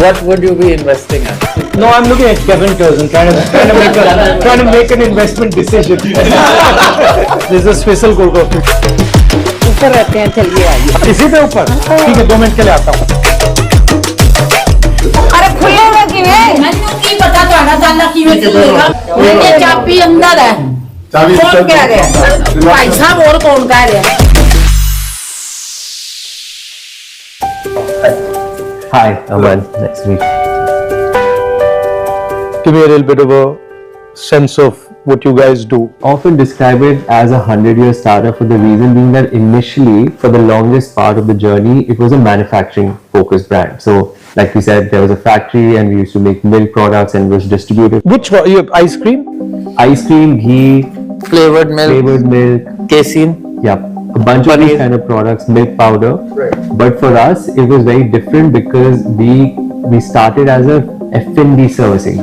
What would you be investing at? No, I'm looking at Keventers and trying to make an investment decision. This is a special cold coffee. ऊपर रहते हैं, चलिए आइए। इसी पे ऊपर? ठीक है, 2 मिनट के लिए आता हूँ। अरे खुलेगा किवें? मैंने की पता ਤੁਹਾਡਾ ਤਾਲਾ ਕਿਵੇਂ खुलेगा? मैंने चाबी अंदर है। कौन कह रहा है? भाई साहब और कौन कह रहा है? Hi, Aman. Next week. Give me a little bit of a sense of what you guys do. Often describe it as a 100-year startup for the reason being that initially, for the longest part of the journey, it was a manufacturing-focused brand. So, like we said, there was a factory and we used to make milk products and it was distributed. Which one? You have ice cream? Ice cream, ghee, Flavored milk, casein. yeah, a bunch of these kind of products, milk powder. Right. But for us, it was very different because we started as a F&B servicing.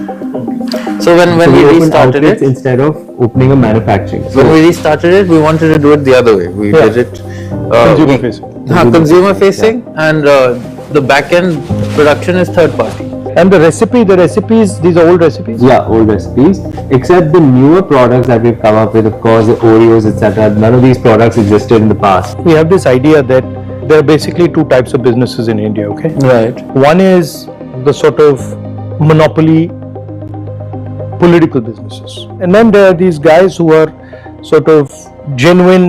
So when So we opened restarted outlets it, instead of opening a manufacturing. So when we restarted it, we wanted to do it the other way. We Yeah. did it Consumer facing. consumer facing, and the back end production is third party. And the recipes, these are old recipes? yeah, old recipes. Except the newer products that we've come up with, of course, the Oreos, etc. None of these products existed in the past. We have this idea that there are basically 2 types of businesses in India, okay? Right. One is the sort of monopoly political businesses. And then there are these guys who are sort of genuine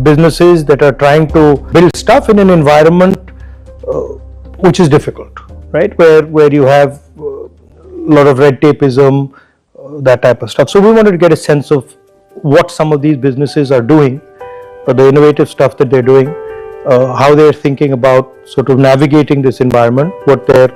businesses that are trying to build stuff in an environment which is difficult, right? Where you have a lot of red tapeism, that type of stuff. So we wanted to get a sense of what some of these businesses are doing, the innovative stuff that they're doing, how they're thinking about sort of navigating this environment, what their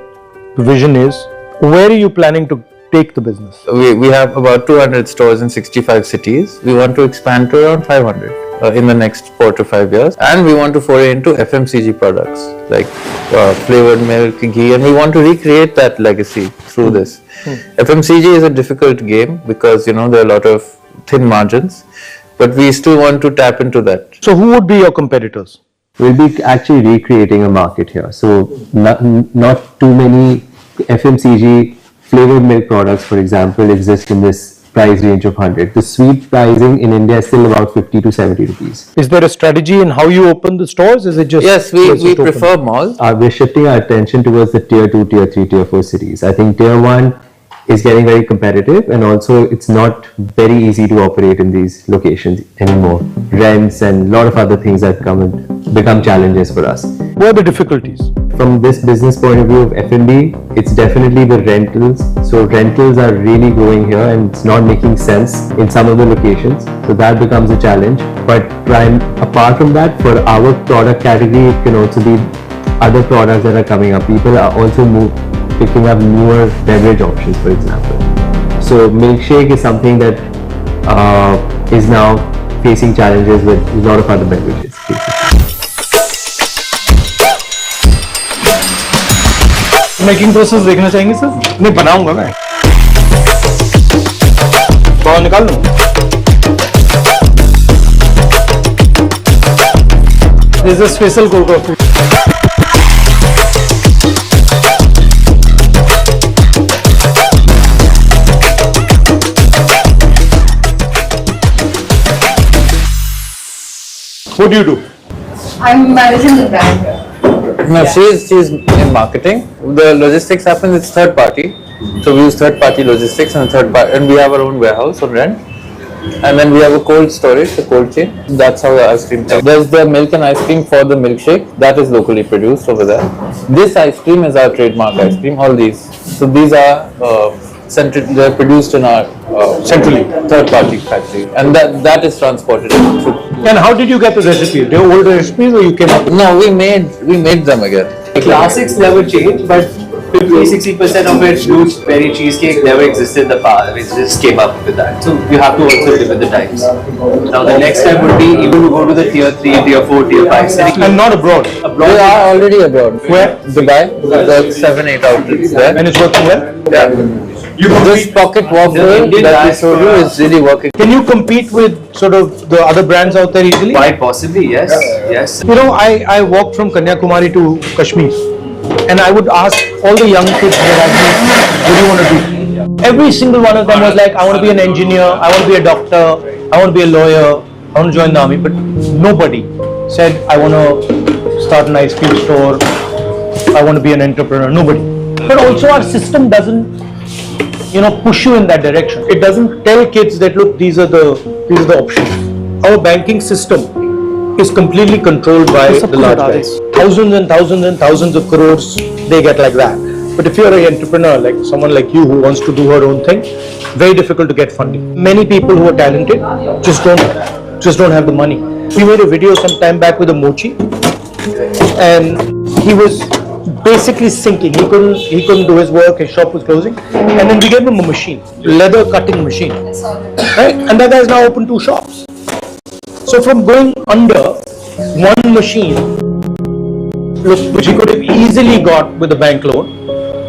vision is. Where are you planning to take the business? We have about 200 stores in 65 cities. We want to expand to around 500 in the next 4 to 5 years, and we want to foray into FMCG products like flavored milk, ghee, and we want to recreate that legacy through this. FMCG is a difficult game because there are a lot of thin margins, but we still want to tap into that. So who would be your competitors? We'll be actually recreating a market here. So not too many FMCG flavored milk products, for example, exist in this price range of 100. The sweet pricing in India is still about 50 to 70 rupees. Is there a strategy in how you open the stores? Is it just Yes, we prefer malls. We're shifting our attention towards the tier 2, tier 3, tier 4 cities. I think tier 1 is getting very competitive, and also it's not very easy to operate in these locations anymore. Rents and a lot of other things that become challenges for us. What are the difficulties? From this business point of view of F&B, it's definitely the rentals. So rentals are really growing here and it's not making sense in some of the locations. So that becomes a challenge. But apart from that, for our product category, it can also be other products that are coming up. People are also picking up newer beverage options, for example. So milkshake is something that is now facing challenges with a lot of other beverages. Making process देखना चाहेंगे sir? नहीं, बनाऊंगा मैं। बाहर निकाल लूं? This is a special cold coffee. What do you do? I'm managing the brand. No, she's in marketing. The logistics happens, it's third party. So we use third party logistics and we have our own warehouse on rent. And then we have a cold storage, a cold chain. That's how the ice cream comes. There's the milk and ice cream for the milkshake. That is locally produced over there. This ice cream is our trademark ice cream, all these. So these are they're produced in our Centrally. third party factory. And that is transported through. And how did you get the recipes? They were old recipes or you came up with? No, we made them again. The classics never change, but 50-60% of it, huge berry cheesecake never existed in the past. It just came up with that. So you have to also live with the times. Now the next step would be even to go to the tier 3, tier 4, tier 5 city. And not abroad. We are already abroad. Where? Dubai. There are 7-8 outlets there. And it's working well? Yeah. This pocket waffle that we showed you is really working. Can you compete with sort of the other brands out there easily? Quite possibly, yes. Yes. You know, I walked from Kanyakumari to Kashmir. and I would ask all the young kids that I meet, what do you want to do? Every single one of them was like, I want to be an engineer, I want to be a doctor, I want to be a lawyer, I want to join the army, but nobody said, I want to start an ice cream store, I want to be an entrepreneur, nobody. But also our system doesn't, push you in that direction. It doesn't tell kids that, look, these are the options. Our banking system is completely controlled by the large banks. Thousands and thousands and thousands of crores they get like that. But if you're an entrepreneur, like someone like you who wants to do her own thing, very difficult to get funding. Many people who are talented just don't have the money. We made a video some time back with a mochi, and he was basically sinking. He couldn't do his work. His shop was closing, and then we gave him a machine, leather cutting machine, right? And that guy has now opened 2 shops. So from going under one machine, which he could have easily got with a bank loan,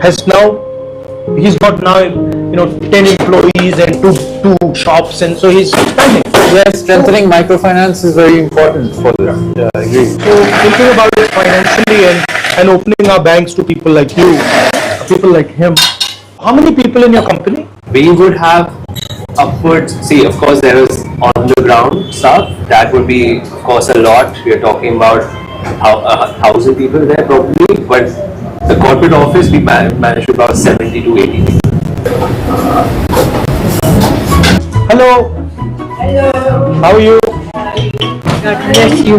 he's got now 10 employees and two shops, and so he's expanding. Yes, strengthening microfinance is very important for them. Yeah, I agree. So thinking about it financially and opening our banks to people like you, people like him. How many people in your company? We would have upwards, see, of course there is on the ground stuff, that would be of course a lot. We are talking about 1,000 people there probably, but the corporate office we manage about 70 to 80 people. Hello. Hello. How are you? God bless you.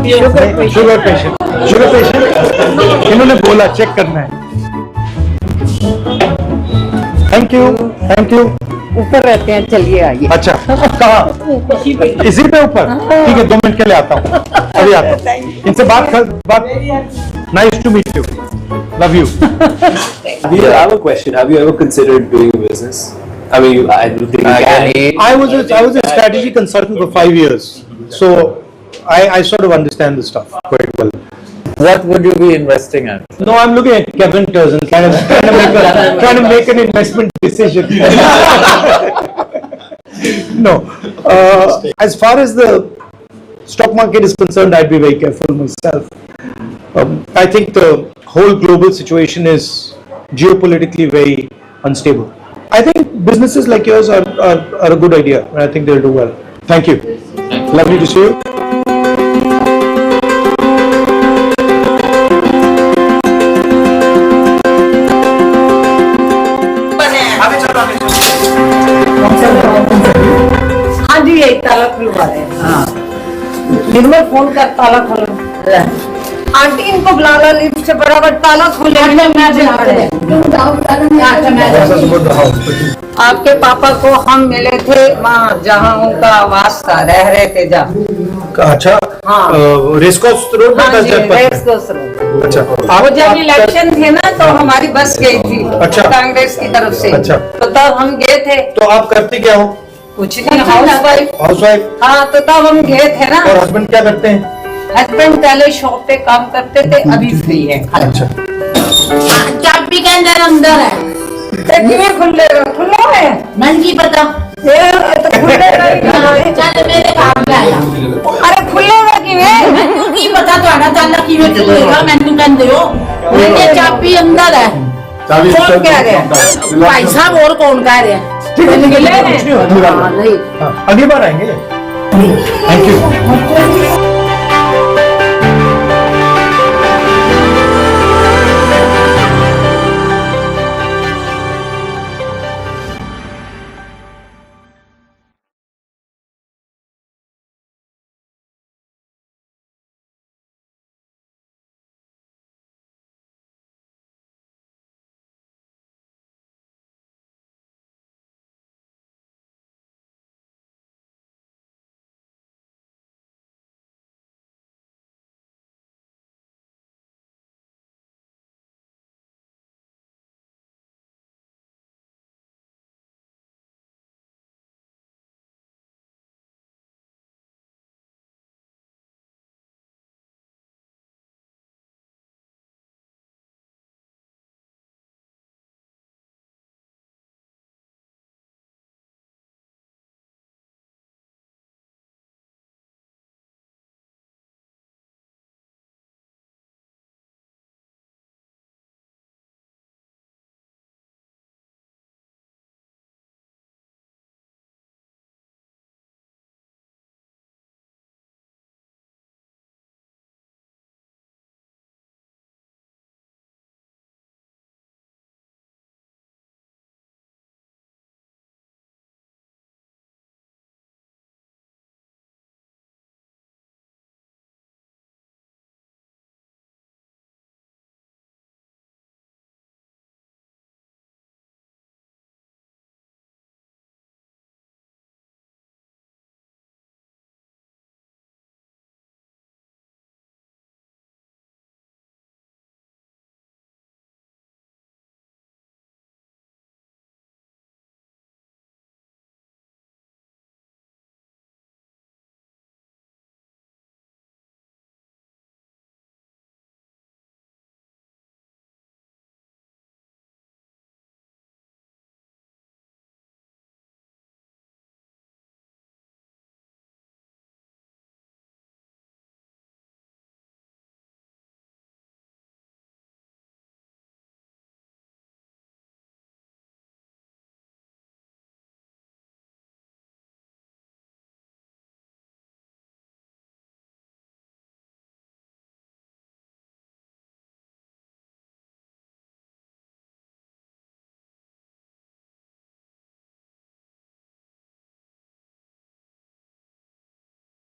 Sugar patient इन्होंने बोला check करना है. Thank you. ऊपर रहते हैं, चलिए आइए. अच्छा, कहाँ? इसी पे ऊपर. ठीक है, 2 मिनट के लिए आता हूँ. अभी आता हूँ. इनसे बात. Nice to meet you. Love you. I have a question. Have you ever considered doing a business? I mean, I do think I was a strategy consultant for 5 years, so I sort of understand this stuff quite well. What would you be investing at? No, I'm looking at Keventers and trying to make an investment decision. No, as far as the stock market is concerned, I'd be very careful myself. I think the whole global situation is geopolitically very unstable. I think businesses like yours are a good idea, and I think they'll do well. Thank you. Lovely to see you. हाँ जी, यही ताला खुलवा रहे हैं. हाँ, निर्मल phone कर, ताला खोलो. आंटी इनको बुला लो, लिफ्ट से बराबर ताला खोले. आपके पापा को हम मिले थे वहाँ जहाँ उनका आवास था, रह रहे थे जहाँ. अच्छा, हाँ. रेसकोर्स रोड पे बस जाते हैं. अच्छा, वो जब इलेक्शन थे ना तो हमारी बस गई थी. अच्छा. कांग्रेस की तरफ से. अच्छा. तो तब हम गए थे. तो आप करती क्या हो? कुछ नहीं, हाउस वाइफ. हाँ, तो तब हम गए थे ना. और हस्बैंड क्या करते हैं? हस्बैंड पहले शॉप पे काम करते थे, अभी फ्री है. अच्छा. चाबी के अंदर है. खुला है, मन की पता. तो खुलेगा मेरे काम में आया. अरे खुलेगा किवें? की पता ਤੁਹਾਡਾ ਤਾਲਾ ਕਿਵੇਂ ਖੁੱਲੇਗਾ, ਮੈਨੂੰ ਕਹਿੰਦੇ ਹੋ. मेरे चाबी अंदर है. कौन कह रहे हैं? भाई साहब और कौन कह रहे हैं? ठीक है, नहीं. अगली बार आएंगे. Thank you.